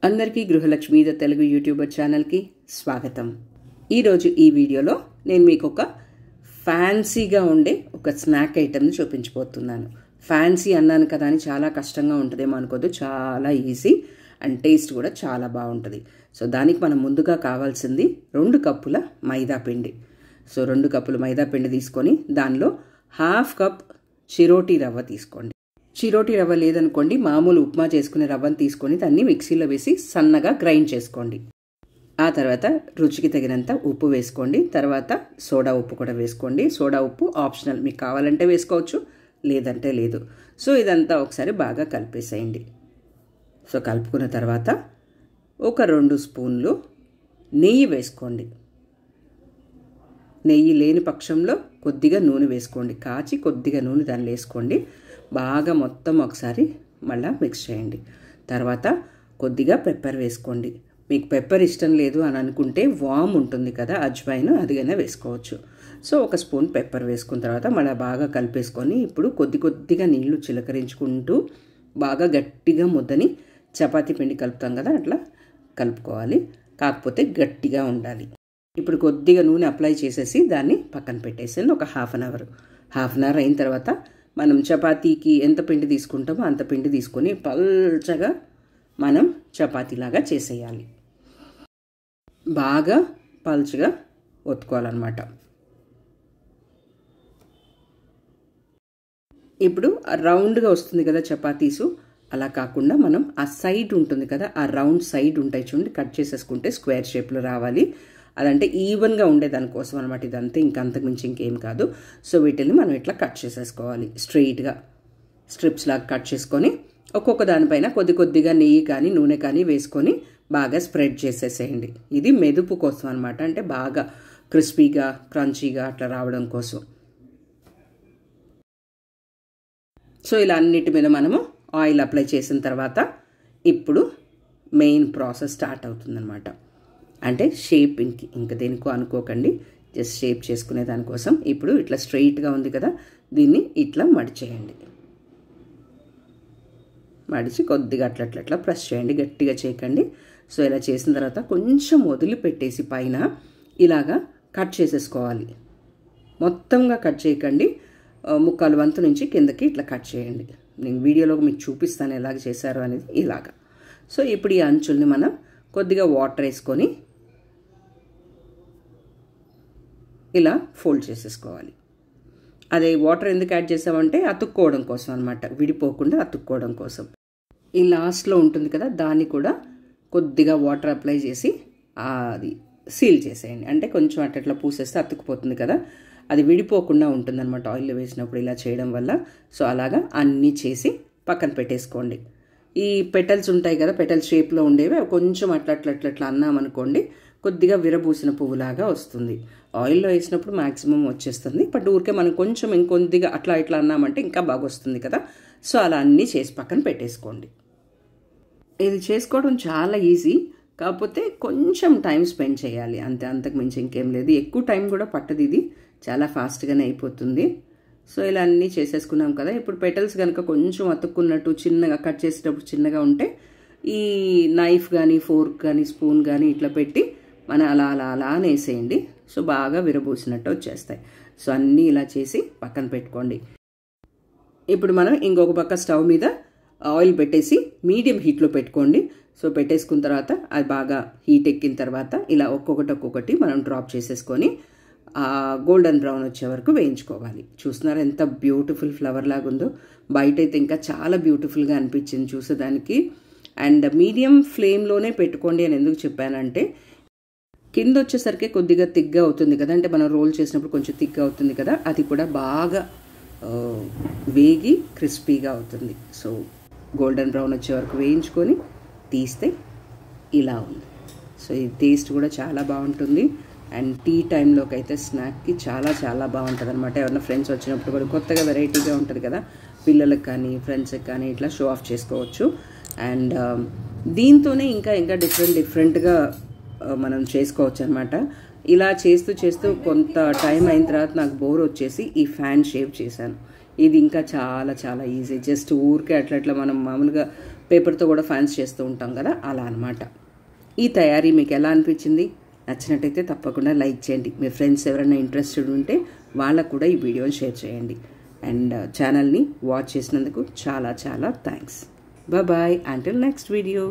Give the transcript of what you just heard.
అందరికీ గృహలక్ష్మి the Telugu YouTuber ఛానల్కి స్వాగతం. ఈరోజు ఈ వీడియోలో నేను మీకు ఒక ఫ్యాన్సీగా ఉండే ఒక స్నాక్ ఐటమ్ని చూపించబోతున్నాను. ఫ్యాన్సీ అన్నాను కదా అని చాలా కష్టంగా ఉంటుందేమో అనుకోద్దు, చాలా ఈజీ అండ్ టేస్ట్ కూడా చాలా బాగుంటుంది. సో దానికి మనం ముందుగా కావాల్సింది 2 కప్పుల మైదా పిండి. సో 2 కప్పులు మైదా పిండి తీసుకొని దానిలో 1/2 కప్ చిరోటి రవ్వ తీసుకోండి. చిరోటి రవ్వ లేదనుకోండి, మామూలు ఉప్మా చేసుకునే రవ్వను తీసుకొని దాన్ని మిక్సీలో వేసి సన్నగా గ్రైండ్ చేసుకోండి. ఆ తర్వాత రుచికి తగినంత ఉప్పు వేసుకోండి. తర్వాత సోడా ఉప్పు కూడా వేసుకోండి. సోడా ఉప్పు ఆప్షనల్, మీకు కావాలంటే వేసుకోవచ్చు, లేదంటే లేదు. సో ఇదంతా ఒకసారి బాగా కలిపేసేయండి. సో కలుపుకున్న తర్వాత ఒక 2 స్పూన్లు నెయ్యి వేసుకోండి. నెయ్యి లేని పక్షంలో కొద్దిగా నూనె వేసుకోండి. కాచి కొద్దిగా నూనె దానిలో వేసుకోండి. బాగా మొత్తం ఒకసారి మళ్ళీ మిక్స్ చేయండి. తర్వాత కొద్దిగా పెప్పర్ వేసుకోండి. మీకు పెప్పర్ ఇష్టం లేదు అని అనుకుంటే వామ్ ఉంటుంది కదా, అజ్వైన్, అదిగైనా వేసుకోవచ్చు. సో 1 స్పూన్ పెప్పర్ వేసుకున్న తర్వాత మళ్ళీ బాగా కలిపేసుకొని ఇప్పుడు కొద్దిగా నీళ్లు చిలకరించుకుంటూ బాగా గట్టిగా ముద్దని చపాతీ పిండి కలుపుతాం కదా అట్లా కలుపుకోవాలి. కాకపోతే గట్టిగా ఉండాలి. ఇప్పుడు కొద్దిగా నూనె అప్లై చేసేసి దాన్ని పక్కన పెట్టేసాను. ఒక హాఫ్ అన్ అవర్ అయిన తర్వాత మనం చపాతీకి ఎంత పిండి తీసుకుంటామో అంత పిండి తీసుకొని పల్చగా మనం చపాతీలాగా చేసేయాలి. బాగా పల్చగా ఒత్తుకోవాలన్నమాట. ఇప్పుడు రౌండ్గా వస్తుంది కదా చపాతీసు, అలా కాకుండా మనం ఆ సైడ్ ఉంటుంది కదా, ఆ రౌండ్ సైడ్ ఉంటాయి చూడండి, కట్ చేసేసుకుంటే స్క్వేర్ షేప్లో రావాలి. అదంటే ఈవెన్గా ఉండేదానికోసం అనమాట ఇదంతా, అంతకుమించి ఇంకేం కాదు. సో వీటిని మనం ఇట్లా కట్ చేసేసుకోవాలి. స్ట్రెయిట్గా స్ట్రిప్స్ లాగా కట్ చేసుకొని ఒక్కొక్క దానిపైన కొద్దిగా నెయ్యి కానీ నూనె కానీ వేసుకొని బాగా స్ప్రెడ్ చేసేసేయండి. ఇది మెదుపు కోసం అనమాట, అంటే బాగా క్రిస్పీగా క్రంచీగా అట్లా రావడం కోసం. సో ఇలా అన్నిటి మీద మనము ఆయిల్ అప్లై చేసిన తర్వాత ఇప్పుడు మెయిన్ ప్రాసెస్ స్టార్ట్ అవుతుందన్నమాట. అంటే షేపింగ్కి, ఇంకా దేనికో అనుకోకండి, జస్ట్ షేప్ చేసుకునే దానికోసం. ఇప్పుడు ఇట్లా స్ట్రెయిట్గా ఉంది కదా, దీన్ని ఇట్లా మడిచేయండి. మడిచి కొద్దిగా అట్లా ప్రెస్ చేయండి, గట్టిగా చేయకండి. సో ఇలా చేసిన తర్వాత కొంచెం వదిలిపెట్టేసి పైన ఇలాగా కట్ చేసేసుకోవాలి. మొత్తంగా కట్ చేయకండి, 1/4 వంతు నుంచి కిందకి ఇట్లా కట్ చేయండి. నేను వీడియోలో మీకు చూపిస్తాను ఎలాగ చేశారు అనేది. ఇలాగా. సో ఇప్పుడు ఈ అంచుల్ని మనం కొద్దిగా వాటర్ వేసుకొని ఇలా ఫోల్డ్ చేసేసుకోవాలి. అదే వాటర్ ఎందుకు యాడ్ చేసామంటే అతుక్కోవడం కోసం అనమాట, విడిపోకుండా అతుక్కోవడం కోసం. ఈ లాస్ట్లో ఉంటుంది కదా, దాన్ని కూడా కొద్దిగా వాటర్ అప్లై చేసి అది సీల్ చేసేయండి. అంటే కొంచెం అట్లా పూసేస్తే అతుక్కుపోతుంది కదా, అది విడిపోకుండా ఉంటుంది అనమాట ఆయిల్లో వేసినప్పుడు ఇలా చేయడం వల్ల. సో అలాగా అన్నీ చేసి పక్కన పెట్టేసుకోండి. ఈ పెటల్స్ ఉంటాయి కదా, పెటల్స్ షేప్లో ఉండేవి, కొంచెం అట్లా అన్నామనుకోండి కొద్దిగా విరబూసిన పువ్వులాగా వస్తుంది. ఆయిల్లో వేసినప్పుడు మ్యాక్సిమం వచ్చేస్తుంది, బట్ ఊరికే మనం కొంచెం ఇంకొద్దిగా అట్లా అన్నామంటే ఇంకా బాగా వస్తుంది కదా. సో అలా అన్నీ చేసి పక్కన పెట్టేసుకోండి. ఇది చేసుకోవడం చాలా ఈజీ, కాకపోతే కొంచెం టైం స్పెండ్ చేయాలి అంతే, అంతకు మించి ఇంకేం లేదు. ఎక్కువ టైం కూడా పట్టదు, ఇది చాలా ఫాస్ట్గానే అయిపోతుంది. సో ఇలా అన్నీ చేసేసుకున్నాం కదా. ఇప్పుడు పెటల్స్ కనుక కొంచెం అతుక్కున్నట్టు చిన్నగా కట్ చేసేటప్పుడు చిన్నగా ఉంటే ఈ నైఫ్ కానీ ఫోర్క్ కానీ స్పూన్ కానీ ఇట్లా పెట్టి మనం అలా వేసేయండి. సో బాగా విరబూసినట్టు వచ్చేస్తాయి. సో అన్నీ ఇలా చేసి పక్కన పెట్టుకోండి. ఇప్పుడు మనం ఇంకొక పక్క స్టవ్ మీద ఆయిల్ పెట్టేసి మీడియం హీట్లో పెట్టుకోండి. సో పెట్టేసుకున్న తర్వాత అది బాగా హీట్ ఎక్కిన తర్వాత ఇలా ఒక్కొక్కటి మనం డ్రాప్ చేసేసుకొని గోల్డెన్ బ్రౌన్ వచ్చే వరకు వేయించుకోవాలి. చూస్తున్నారా ఎంత బ్యూటిఫుల్ ఫ్లవర్ లాగా ఉందో. బయట అయితే ఇంకా చాలా బ్యూటిఫుల్గా అనిపించింది చూసేదానికి. అండ్ మీడియం ఫ్లేమ్లోనే పెట్టుకోండి అని ఎందుకు చెప్పానంటే కింద వచ్చేసరికి కొద్దిగా థిక్గా అవుతుంది కదా, అంటే మనం రోల్ చేసినప్పుడు కొంచెం థిక్గా అవుతుంది కదా, అది కూడా బాగా వేగి క్రిస్పీగా అవుతుంది. సో గోల్డెన్ బ్రౌన్ వచ్చే వరకు వేయించుకొని తీస్తే ఇలా ఉంది. సో ఈ టేస్ట్ కూడా చాలా బాగుంటుంది. అండ్ టీ టైంలోకి అయితే స్నాక్కి చాలా బాగుంటుంది అనమాట. ఎవరైనా ఫ్రెండ్స్ వచ్చినప్పుడు కూడా కొత్తగా వెరైటీగా ఉంటుంది కదా, పిల్లలకు కానీ ఫ్రెండ్స్కి కానీ ఇట్లా షో ఆఫ్ చేసుకోవచ్చు. అండ్ దీంతోనే ఇంకా డిఫరెంట్గా మనం చేసుకోవచ్చు అనమాట. ఇలా చేస్తూ కొంత టైం అయిన తర్వాత నాకు బోర్ వచ్చేసి ఈ ఫ్యాన్ షేప్ చేశాను. ఇది ఇంకా చాలా ఈజీ. జస్ట్ ఊరికే అట్లా మనం మామూలుగా పేపర్తో కూడా ఫ్యాన్స్ చేస్తూ ఉంటాం కదా, అలా అనమాట. ఈ తయారీ మీకు ఎలా అనిపించింది? నచ్చినట్టయితే తప్పకుండా లైక్ చేయండి. మీ ఫ్రెండ్స్ ఎవరైనా ఇంట్రెస్టెడ్ ఉంటే వాళ్ళకు కూడా ఈ వీడియోని షేర్ చేయండి. అండ్ ఛానల్ని వాచ్ చేసినందుకు చాలా చాలా thanks. Bye until next video.